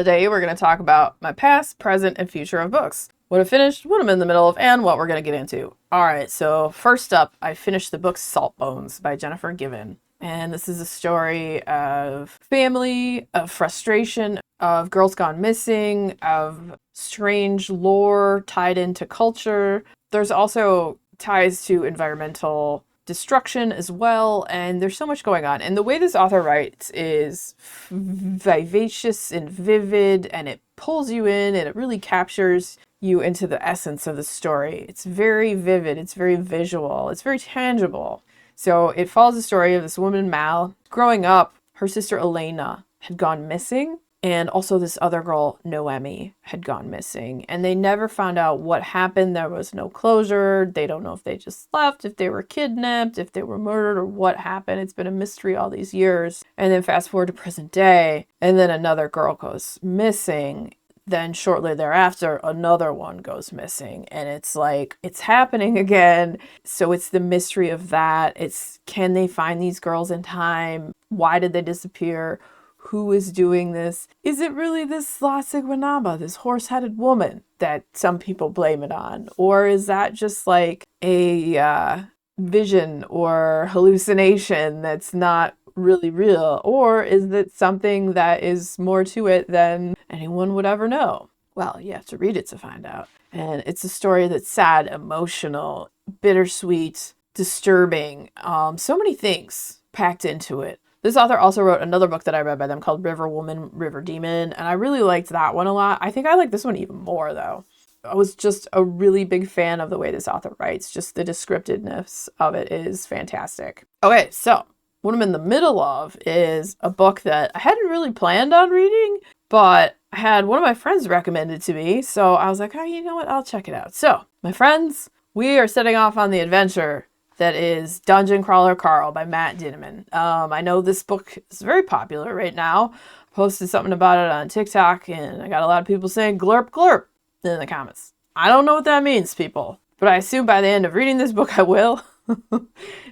Today we're going to talk about my past, present, and future of books. What I finished, what I'm in the middle of, and what we're going to get into. Alright, so first up, I finished the book Salt Bones by Jennifer Given. And this is a story of family, of frustration, of girls gone missing, of strange lore tied into culture. There's also ties to environmental destruction as well, and there's so much going on. And the way this author writes is vivacious and vivid, and it pulls you in, and it really captures you into the essence of the story. It's very vivid, it's very visual, it's very tangible. So it follows the story of this woman, Mal. Growing up, her sister Elena had gone missing, and also this other girl, Noemi, had gone missing. And they never found out what happened. There was no closure. They don't know if they just left, if they were kidnapped, if they were murdered, or what happened. It's been a mystery all these years. And then fast forward to present day, and then another girl goes missing. Then shortly thereafter, another one goes missing. And it's like, it's happening again. So it's the mystery of that. It's, can they find these girls in time? Why did they disappear? Who is doing this? Is it really this La Sigwanaba, this horse-headed woman that some people blame it on? Or is that just like a vision or hallucination that's not really real? Or is it something that is more to it than anyone would ever know? Well, you have to read it to find out. And it's a story that's sad, emotional, bittersweet, disturbing, so many things packed into it. This author also wrote another book that I read by them called River Woman, River Demon, and I really liked that one a lot. I think I like this one even more, though. I was just a really big fan of the way this author writes. Just the descriptiveness of it is fantastic. Okay, so what I'm in the middle of is a book that I hadn't really planned on reading, but I had one of my friends recommend it to me, so I was like, oh, you know what, I'll check it out. So, my friends, we are setting off on the adventure that is Dungeon Crawler Carl by Matt Dinneman. I know this book is very popular right now. I posted something about it on TikTok, and I got a lot of people saying glurp glurp in the comments. I don't know what that means, people, but I assume by the end of reading this book I will.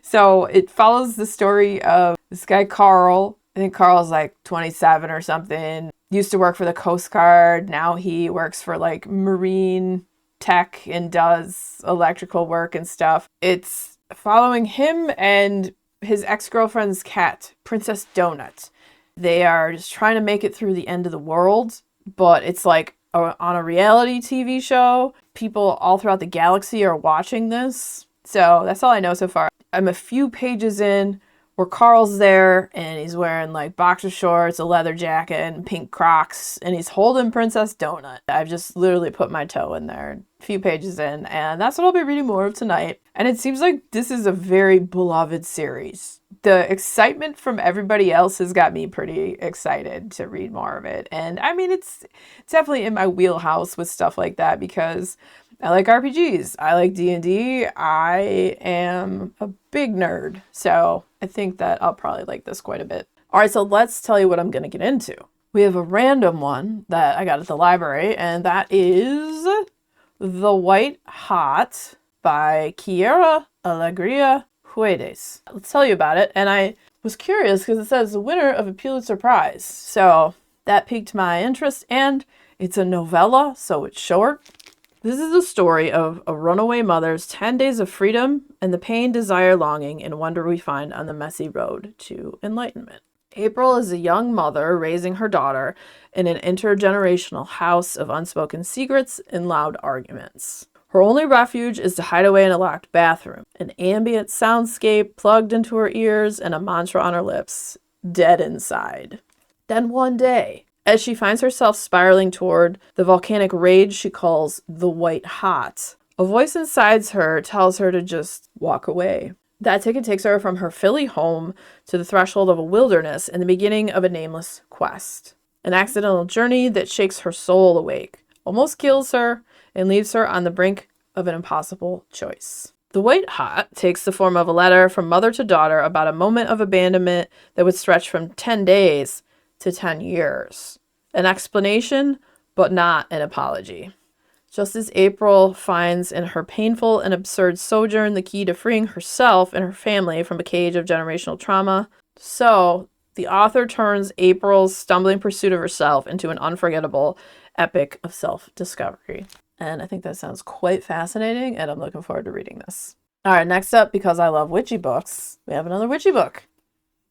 So it follows the story of this guy Carl. I think Carl's like 27 or something. Used to work for the Coast Guard. Now he works for like marine tech and does electrical work and stuff. It's following him and his ex-girlfriend's cat, Princess Donut. They are just trying to make it through the end of the world, but it's like on a reality TV show. People all throughout the galaxy are watching this. So that's all I know so far. I'm a few pages in where Carl's there and he's wearing like boxer shorts, a leather jacket, and pink Crocs, and he's holding Princess Donut. I've just literally put my toe in there, a few pages in, and that's what I'll be reading more of tonight. And it seems like this is a very beloved series. The excitement from everybody else has got me pretty excited to read more of it. And I mean, it's definitely in my wheelhouse with stuff like that because I like RPGs. I like D&D. I am a big nerd. So I think that I'll probably like this quite a bit. All right, so let's tell you what I'm going to get into. We have a random one that I got at the library, and that is The White Hot by Kiera Alegria Huedes. Let's tell you about it. And I was curious because it says the winner of a Pulitzer Prize. So that piqued my interest, and it's a novella, so it's short. This is a story of a runaway mother's 10 days of freedom and the pain, desire, longing, and wonder we find on the messy road to enlightenment. April is a young mother raising her daughter in an intergenerational house of unspoken secrets and loud arguments. Her only refuge is to hide away in a locked bathroom, an ambient soundscape plugged into her ears and a mantra on her lips, dead inside. Then one day, as she finds herself spiraling toward the volcanic rage she calls the White Hot, a voice inside her tells her to just walk away. That ticket takes her from her Philly home to the threshold of a wilderness and the beginning of a nameless quest. An accidental journey that shakes her soul awake, almost kills her, and leaves her on the brink of an impossible choice. The White Hot takes the form of a letter from mother to daughter about a moment of abandonment that would stretch from 10 days to 10 years. An explanation, but not an apology. Just as April finds in her painful and absurd sojourn the key to freeing herself and her family from a cage of generational trauma, so The author turns April's stumbling pursuit of herself into an unforgettable epic of self-discovery. And I think that sounds quite fascinating, and I'm looking forward to reading this. All right, next up, because I love witchy books, we have another witchy book.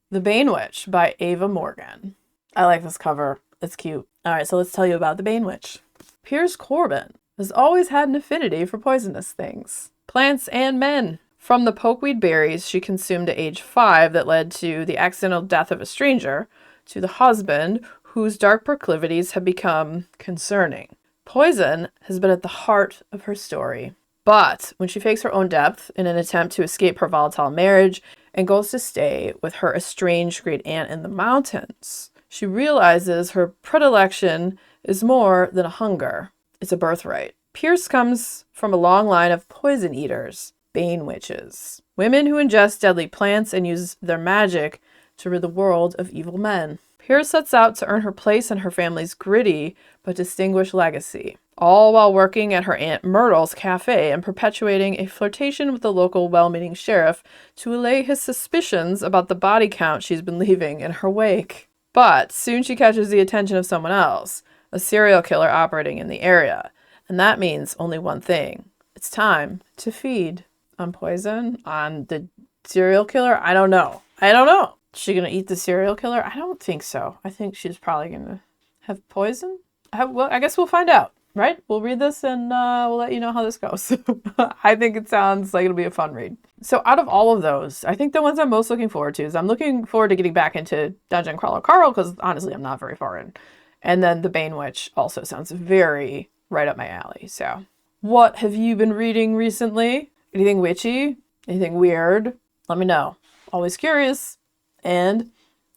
The Bane Witch by Ava Morgan. I like this cover. It's cute. All right, so let's tell you about the Bane Witch. Piers Corbin has always had an affinity for poisonous things, plants and men. From the pokeweed berries she consumed at age 5 that led to the accidental death of a stranger, to the husband whose dark proclivities have become concerning. Poison has been at the heart of her story. But when she fakes her own death in an attempt to escape her volatile marriage and goes to stay with her estranged great aunt in the mountains, she realizes her predilection is more than a hunger. It's a birthright. Pierce comes from a long line of poison eaters, Bane witches, women who ingest deadly plants and use their magic to rid the world of evil men. Pierce sets out to earn her place in her family's gritty but distinguished legacy, all while working at her Aunt Myrtle's cafe and perpetuating a flirtation with the local well-meaning sheriff to allay his suspicions about the body count she's been leaving in her wake. But soon she catches the attention of someone else, a serial killer operating in the area, and that means only one thing. It's time to feed. On poison? On the serial killer? I don't know. Is she gonna eat the serial killer? I don't think so. I think she's probably gonna have poison. Well, I guess we'll find out, right? We'll read this and we'll let you know how this goes. I think it sounds like it'll be a fun read. So out of all of those, I think the ones I'm most looking forward to is I'm looking forward to getting back into Dungeon Crawler Carl, because honestly, I'm not very far in. And then The Bane Witch also sounds very right up my alley. So what have you been reading recently? Anything witchy? Anything weird? Let me know. Always curious. And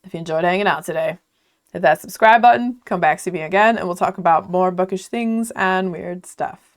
if you enjoyed hanging out today, hit that subscribe button, come back, see me again, and we'll talk about more bookish things and weird stuff.